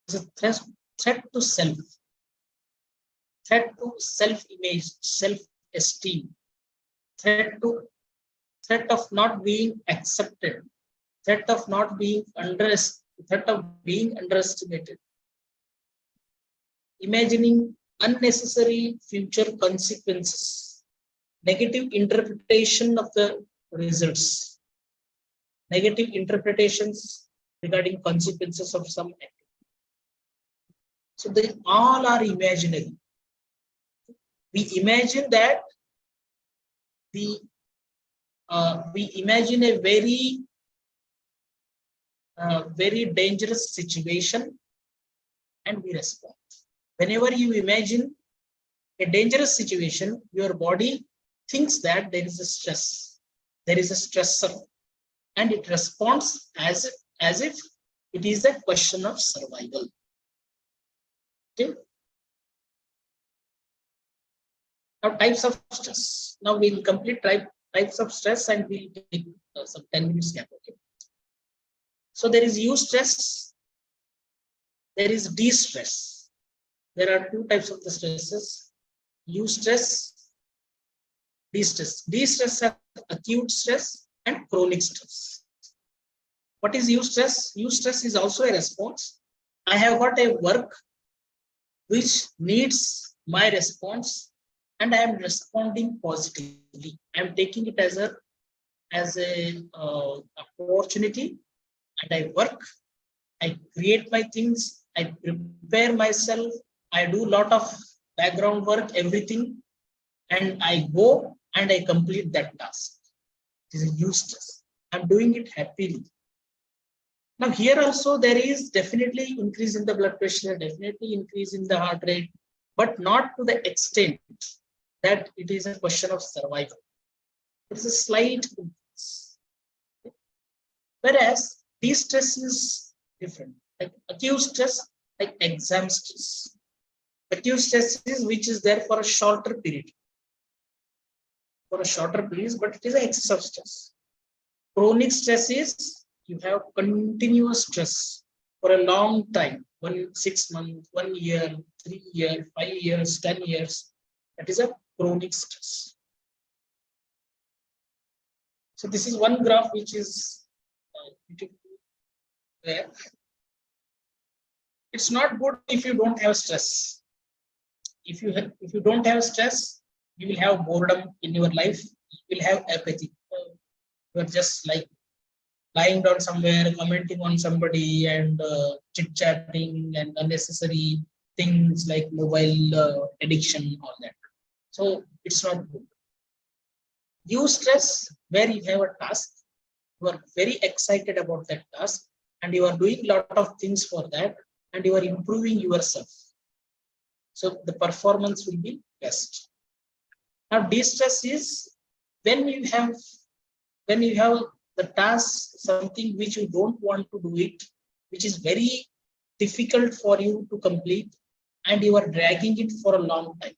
It's a threat to self, threat to self-image, self-esteem, threat of not being accepted, threat of not being threat of being underestimated, imagining unnecessary future consequences, negative interpretation of the results, negative interpretations regarding consequences of some activity. So they all are imaginary. We imagine that we imagine a very dangerous situation and we respond. Whenever you imagine a dangerous situation, your body thinks that there is a stress, there is a stressor, and it responds as if it is a question of survival. Okay. Now, types of stress. Now we'll complete types of stress and we'll take some 10 minutes gap. Okay. So there is eustress, there is de-stress. There are two types of the stresses: eustress, de-stress. De-stress are acute stress and chronic stress. What is eustress? Eustress is also a response. I have got a work which needs my response, and I am responding positively. I am taking it as a opportunity, and I work. I create my things. I prepare myself. I do a lot of background work, everything, and I go and I complete that task. It is a eustress. I'm doing it happily. Now here also there is definitely increase in the blood pressure, definitely increase in the heart rate, but not to the extent that it is a question of survival. It's a slight increase. Whereas de-stress is different. Like acute stress, like exam stress. Acute stress is which is there for a shorter period. For a shorter period, but it is an excess of stress. Chronic stress is you have continuous stress for a long time, 6 months, 1 year, 3 years, 5 years, 10 years. That is a chronic stress. So this is one graph which is there. It's not good if you don't have stress. If you don't have stress, you will have boredom in your life. You will have apathy. You are just like lying down somewhere, commenting on somebody, and chit-chatting and unnecessary things like mobile addiction, all that. So it's not good. Eustress, where you have a task, you are very excited about that task, and you are doing a lot of things for that, and you are improving yourself. So the performance will be best. Now, de-stress is when you have the task, something which you don't want to do it, which is very difficult for you to complete, and you are dragging it for a long time.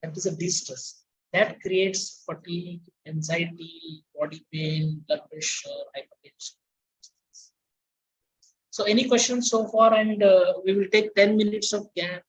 That is a de-stress. That creates fatigue, anxiety, body pain, blood pressure, hypertension. So any questions so far? And we will take 10 minutes of gap.